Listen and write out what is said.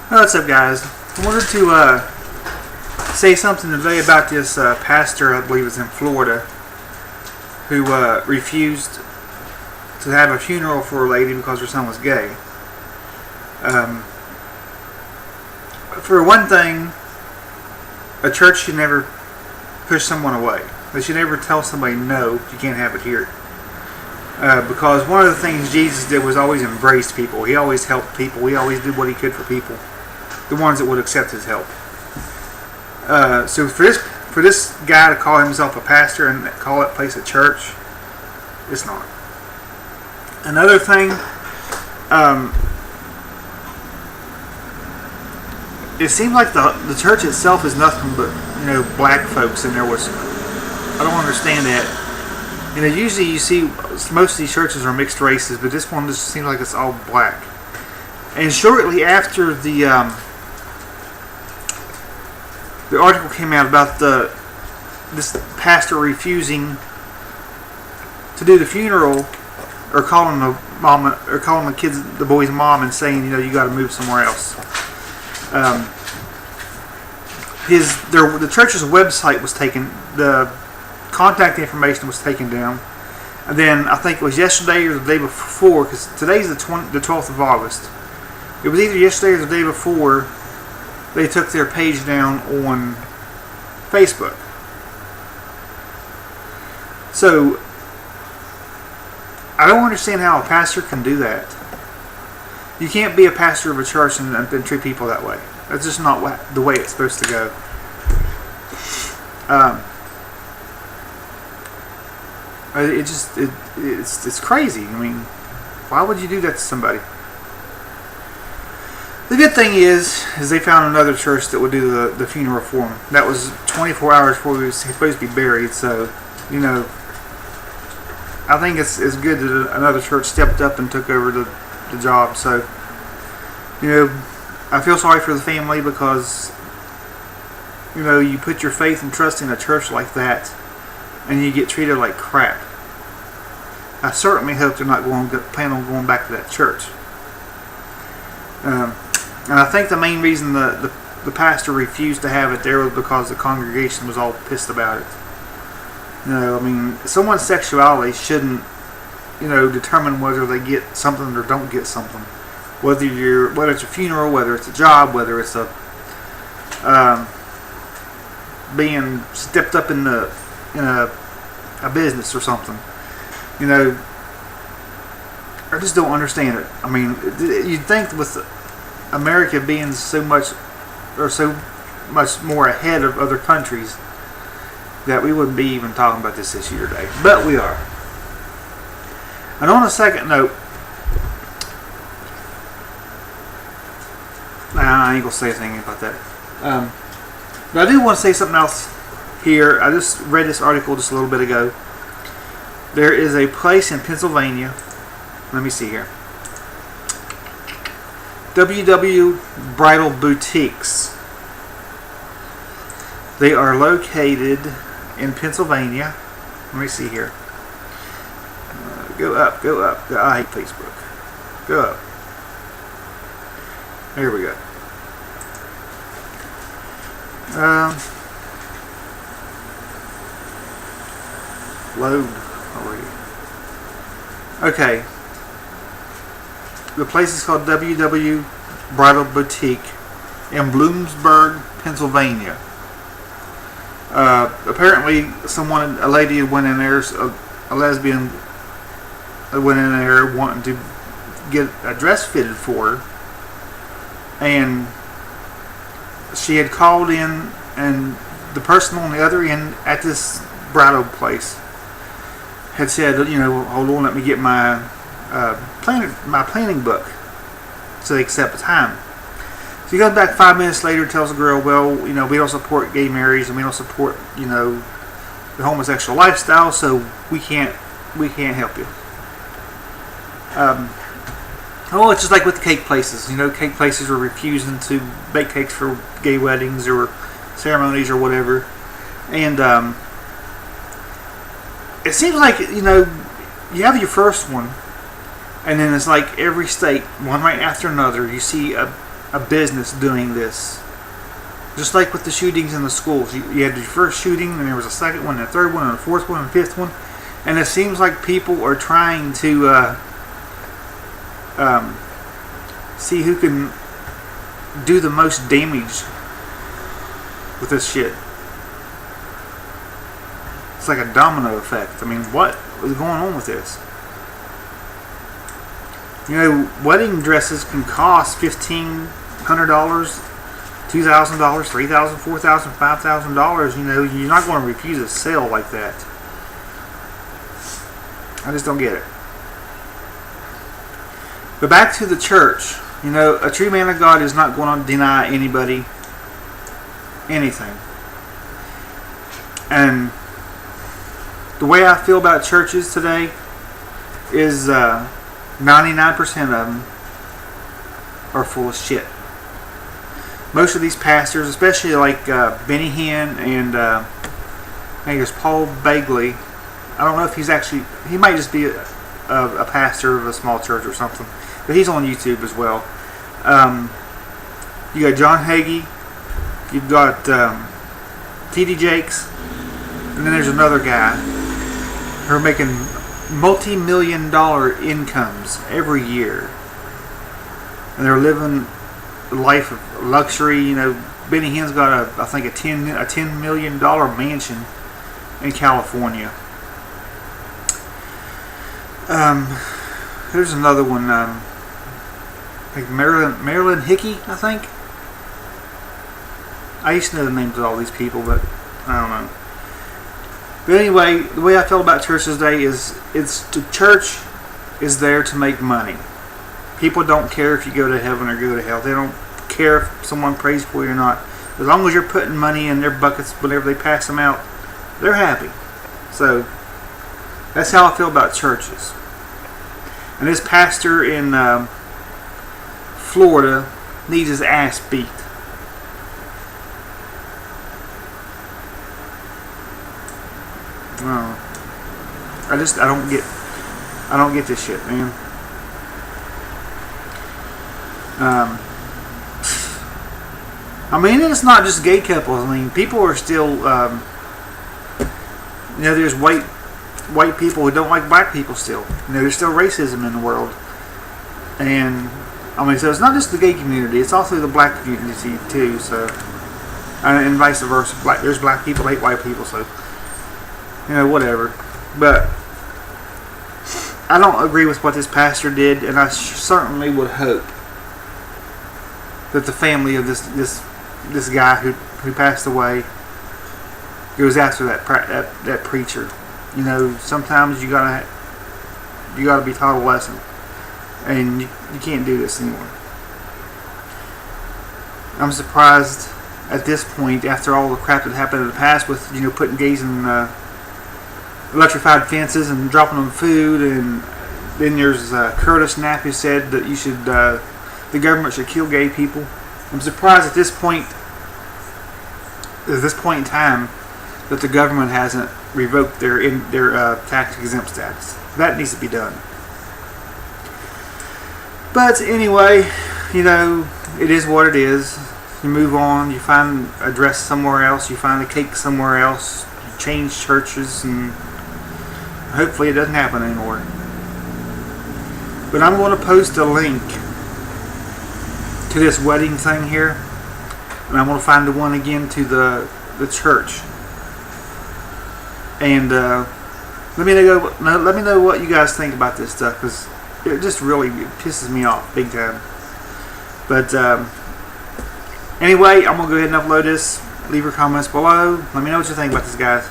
What's up, guys? I wanted to say something today about this pastor, I believe it's in Florida, who refused to have a funeral for a lady because her son was gay. For one thing, a church should never push someone away. They should never tell somebody, no, you can't have it here. Because one of the things Jesus did was always embrace people. He always helped people. He always did what he could for people, the ones that would accept his help. So for this guy to call himself a pastor and call that place a church, it's not. Another thing, it seems like the church itself is nothing but black folks in there. I don't understand that. Usually you see most of these churches are mixed races, but this one just seems like it's all black. And shortly after the article came out about this pastor refusing to do the funeral, or calling the boy's mom and saying, you got to move somewhere else. The church's website was taken. The contact information was taken down, and then I think it was yesterday or the day before, because today's the 12th of August. It was either yesterday or the day before they took their page down on Facebook. So I don't understand how a pastor can do that. You can't be a pastor of a church and treat people that way. That's just not the way it's supposed to go. It's crazy. I mean, why would you do that to somebody? The good thing is they found another church that would do the funeral for him. That was 24 hours before he was supposed to be buried. So, I think it's good that another church stepped up and took over the job. So, I feel sorry for the family because, you put your faith and trust in a church like that, and you get treated like crap. I certainly hope they're not plan on going back to that church. And I think the main reason the pastor refused to have it there was because the congregation was all pissed about it. Someone's sexuality shouldn't, determine whether they get something or don't get something. Whether it's a funeral, whether it's a job, whether it's being stepped up in a business or something. I just don't understand it. You'd think with America being so much more ahead of other countries that we wouldn't be even talking about this issue today, but we are. And on a second note, I ain't gonna say anything about that. But I do want to say something else here. I just read this article just a little bit ago. There is a place in Pennsylvania. Let me see here. WW Bridal Boutiques. They are located in Pennsylvania. Let me see here. Go up. I hate Facebook. Go up. There we go. Load already. Okay. The place is called WW Bridal Boutique in Bloomsburg, Pennsylvania. Apparently, a lady went in there, a lesbian went in there wanting to get a dress fitted for her, and she had called in, and the person on the other end at this bridal place had said, hold on, let me get my planning book, so they accept the time. So he goes back 5 minutes later, tells the girl, well, we don't support gay marriage, and we don't support, the homosexual lifestyle, so we can't help you. It's just like with the cake places. Cake places are refusing to bake cakes for gay weddings or ceremonies or whatever. And it seems like, you have your first one, and then it's like every state, one right after another, you see a a business doing this. Just like with the shootings in the schools. You had your first shooting, and there was a second one, and a third one, and a fourth one, and a fifth one. And it seems like people are trying to see who can do the most damage with this shit. It's like a domino effect. I mean, what is going on with this? You know, wedding dresses can cost $1,500, $2,000, $3,000, $4,000, $5,000. You know, you're not going to refuse a sale like that. I just don't get it. But back to the church. You know, a true man of God is not going to deny anybody anything. And the way I feel about churches today is 99% of them are full of shit. Most of these pastors, especially like Benny Hinn and I think there's Paul Bagley. I don't know if he's actually, he might just be a pastor of a small church or something, but he's on YouTube as well. You got John Hagee, you've got T.D. Jakes, and then there's another guy who are making multi-million-dollar incomes every year, and they're living a life of luxury. You know, Benny Hinn's got I think a $10 million mansion in California. There's another one. I think Marilyn Hickey. I think. I used to know the names of all these people, but I don't know. But anyway, the way I feel about church today is the church is there to make money. People don't care if you go to heaven or go to hell. They don't care if someone prays for you or not. As long as you're putting money in their buckets whenever they pass them out, they're happy. So that's how I feel about churches. And this pastor in Florida needs his ass beat. I don't get this shit, man. I mean, it's not just gay couples. I mean, people are still, you know, there's white people who don't like black people still. You know, there's still racism in the world. And, I mean, so it's not just the gay community, it's also the black community too, so, and vice versa. There's black people hate white people, so, you know, whatever. But I don't agree with what this pastor did, and I certainly would hope that the family of this guy who passed away goes after that preacher. You know, sometimes you gotta be taught a lesson, and you can't do this anymore. I'm surprised at this point, after all the crap that happened in the past with, you know, putting gays in electrified fences and dropping them food, and then there's Curtis Knapp who said that the government should kill gay people. I'm surprised at this point in time that the government hasn't revoked their tax exempt status. That needs to be done. But anyway, you know, it is what it is. You move on, you find a dress somewhere else, you find a cake somewhere else, you change churches, and hopefully it doesn't happen anymore. But I'm going to post a link to this wedding thing here, and I'm going to find the one again to the church. And let me know what you guys think about this stuff, because it just really pisses me off big time. But anyway, I'm going to go ahead and upload this. Leave your comments below. Let me know what you think about this, guys.